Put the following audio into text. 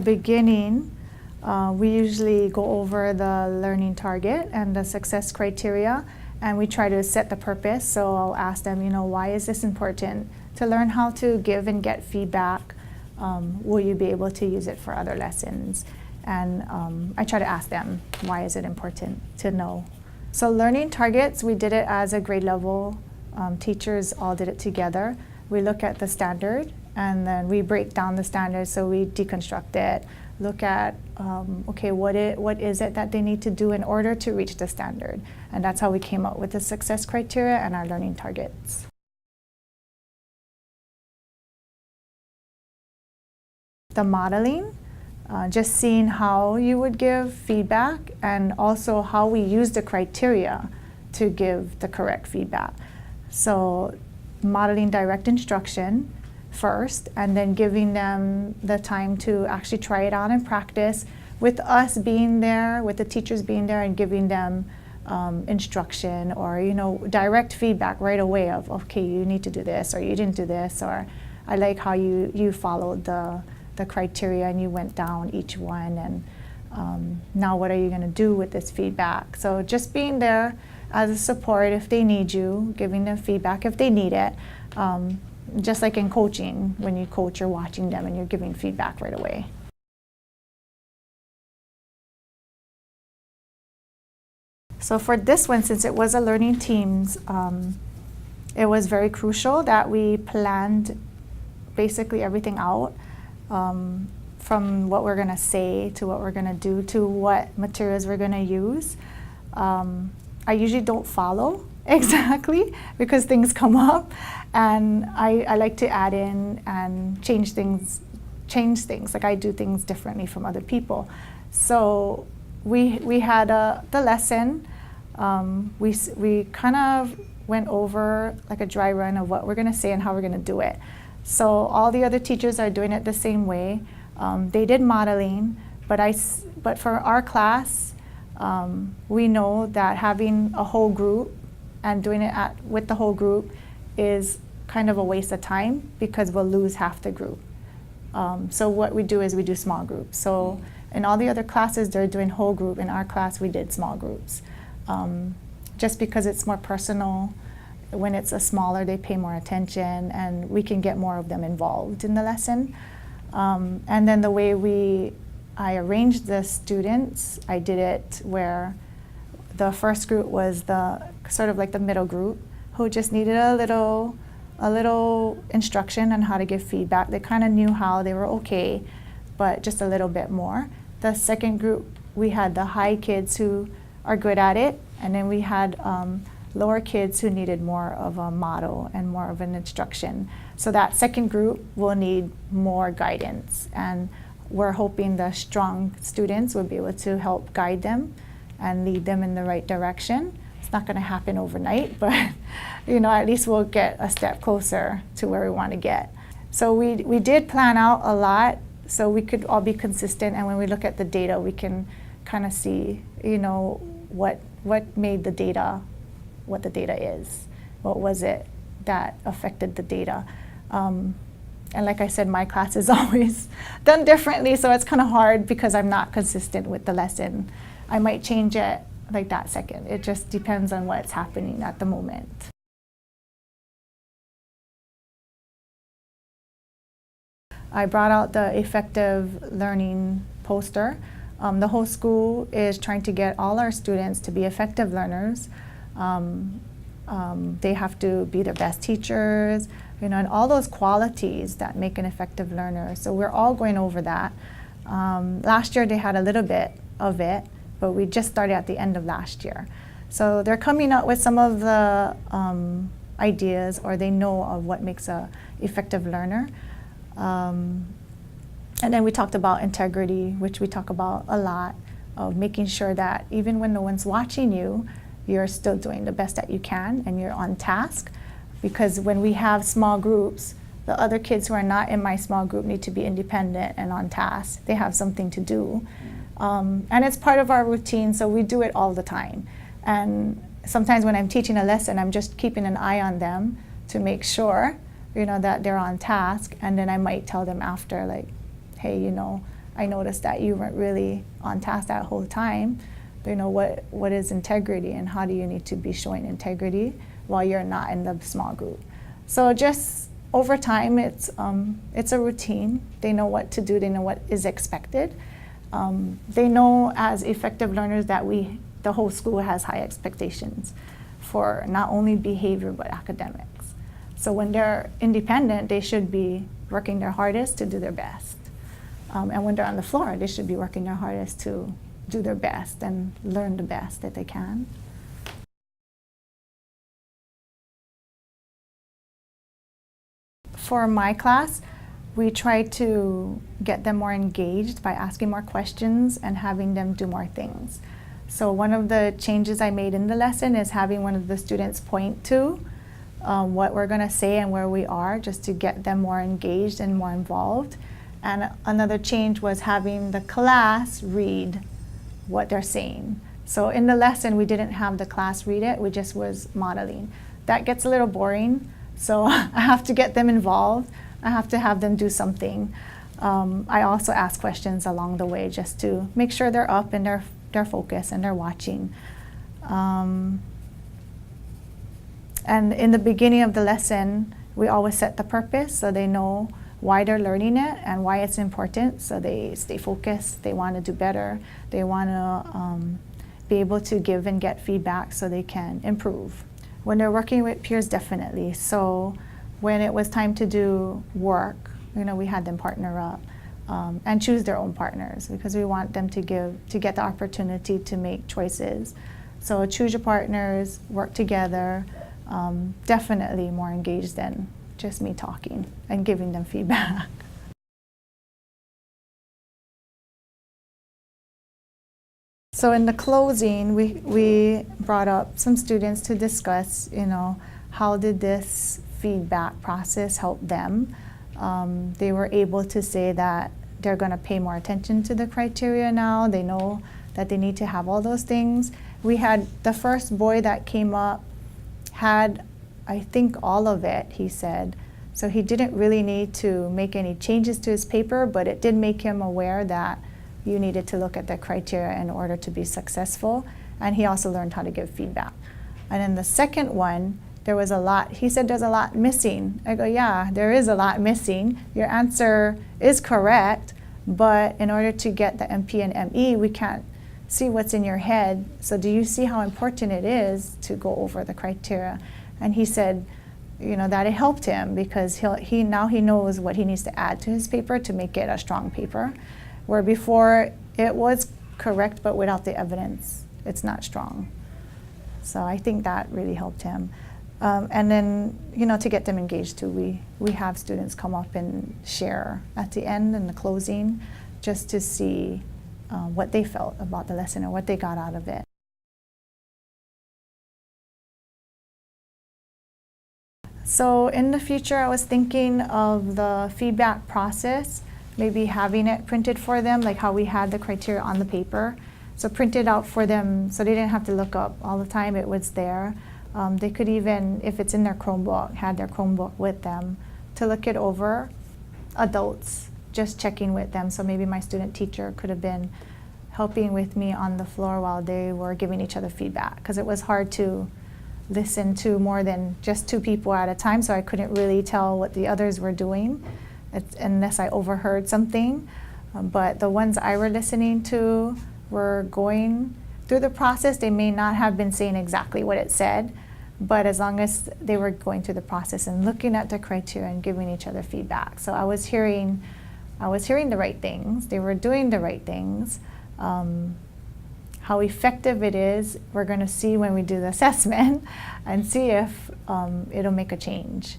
beginning, we usually go over the learning target and the success criteria, and we try to set the purpose. So I'll ask them, why is this important? To learn how to give and get feedback. Will you be able to use it for other lessons? And I try to ask them, why is it important to know? So learning targets, we did it as a grade level. Teachers all did it together. We look at the standard, and then we break down the standard, so we deconstruct it, look at, okay, what is it that they need to do in order to reach the standard? And that's how we came up with the success criteria and our learning targets. The modeling, just seeing how you would give feedback and also how we use the criteria to give the correct feedback. So modeling direct instruction first, and then giving them the time to actually try it out and practice with us being there, with the teachers being there, and giving them instruction or direct feedback right away of, okay, you need to do this, or you didn't do this, or I like how you followed the criteria and you went down each one, and now what are you going to do with this feedback? So just being there as a support if they need you, giving them feedback if they need it. Just like in coaching, when you coach, you're watching them and you're giving feedback right away. So for this one, since it was a learning teams, it was very crucial that we planned basically everything out, from what we're going to say to what we're going to do to what materials we're going to use. I usually don't follow exactly because things come up, and I like to add in and change things. Like I do things differently from other people. So we had the lesson. We kind of went over like a dry run of what we're going to say and how we're going to do it. So all the other teachers are doing it the same way. They did modeling, but for our class, we know that having a whole group and doing it with the whole group is kind of a waste of time because we'll lose half the group. So what we do is we do small groups. So in all the other classes, they're doing whole group. In our class, we did small groups. Just because it's more personal. When it's a smaller, they pay more attention, and we can get more of them involved in the lesson. And then the way I arranged the students, I did it where the first group was the sort of like the middle group who just needed a little instruction on how to give feedback. They kind of knew how, they were okay, but just a little bit more. The second group, we had the high kids who are good at it, and then we had lower kids who needed more of a model and more of an instruction. So that second group will need more guidance, and we're hoping the strong students will be able to help guide them and lead them in the right direction. It's not going to happen overnight, but at least we'll get a step closer to where we want to get. So we did plan out a lot so we could all be consistent, and when we look at the data, we can kind of see what made the data what the data is. What was it that affected the data? And like I said, my class is always done differently, so it's kind of hard because I'm not consistent with the lesson. I might change it like that second. It just depends on what's happening at the moment. I brought out the effective learning poster. The whole school is trying to get all our students to be effective learners. They have to be their best teachers, and all those qualities that make an effective learner. So we're all going over that. Last year they had a little bit of it, but we just started at the end of last year. So they're coming up with some of the ideas, or they know of what makes an effective learner. And then we talked about integrity, which we talk about a lot, of making sure that even when no one's watching you, you're still doing the best that you can and you're on task. Because when we have small groups, the other kids who are not in my small group need to be independent and on task. They have something to do. And it's part of our routine, so we do it all the time. And sometimes when I'm teaching a lesson, I'm just keeping an eye on them to make sure that they're on task. And then I might tell them after, like, hey, I noticed that you weren't really on task that whole time. What is integrity, and how do you need to be showing integrity while you're not in the small group? So just over time, it's a routine. They know what to do. They know what is expected. They know as effective learners that the whole school has high expectations for not only behavior but academics. So when they're independent, they should be working their hardest to do their best. And when they're on the floor, they should be working their hardest to do their best and learn the best that they can. For my class, we try to get them more engaged by asking more questions and having them do more things. So one of the changes I made in the lesson is having one of the students point to what we're going to say and where we are, just to get them more engaged and more involved. And another change was having the class read what they're saying. So in the lesson, we didn't have the class read it, we just was modeling. That gets a little boring, so I have to get them involved. I have to have them do something. I also ask questions along the way just to make sure they're up and they're focused and they're watching. And in the beginning of the lesson, we always set the purpose so they know why they're learning it and why it's important, so they stay focused, they want to do better, they want to be able to give and get feedback so they can improve. When they're working with peers, definitely. So when it was time to do work, we had them partner up and choose their own partners, because we want them to get the opportunity to make choices. So choose your partners, work together, definitely more engaged than just me talking and giving them feedback. So in the closing, we brought up some students to discuss, how did this feedback process help them. They were able to say that they're going to pay more attention to the criteria now. They know that they need to have all those things. We had the first boy that came up had, I think, all of it, he said. So he didn't really need to make any changes to his paper, but it did make him aware that you needed to look at the criteria in order to be successful. And he also learned how to give feedback. And then the second one, there was a lot, he said there's a lot missing. I go, yeah, there is a lot missing. Your answer is correct, but in order to get the MP and ME, we can't see what's in your head. So do you see how important it is to go over the criteria? And he said, that it helped him, because now he knows what he needs to add to his paper to make it a strong paper. Where before it was correct, but without the evidence, it's not strong. So I think that really helped him. And then, to get them engaged too, we have students come up and share at the end and the closing, just to see what they felt about the lesson or what they got out of it. So in the future, I was thinking of the feedback process, maybe having it printed for them, like how we had the criteria on the paper. So printed out for them so they didn't have to look up all the time, it was there. They could even, if it's in their Chromebook, had their Chromebook with them to look it over. Adults, just checking with them. So maybe my student teacher could have been helping with me on the floor while they were giving each other feedback, because it was hard to listen to more than just 2 people at a time, so I couldn't really tell what the others were doing unless I overheard something. But the ones I were listening to were going through the process. They may not have been saying exactly what it said, but as long as they were going through the process and looking at the criteria and giving each other feedback. So I was hearing the right things. They were doing the right things. How effective it is, we're going to see when we do the assessment and see if it'll make a change.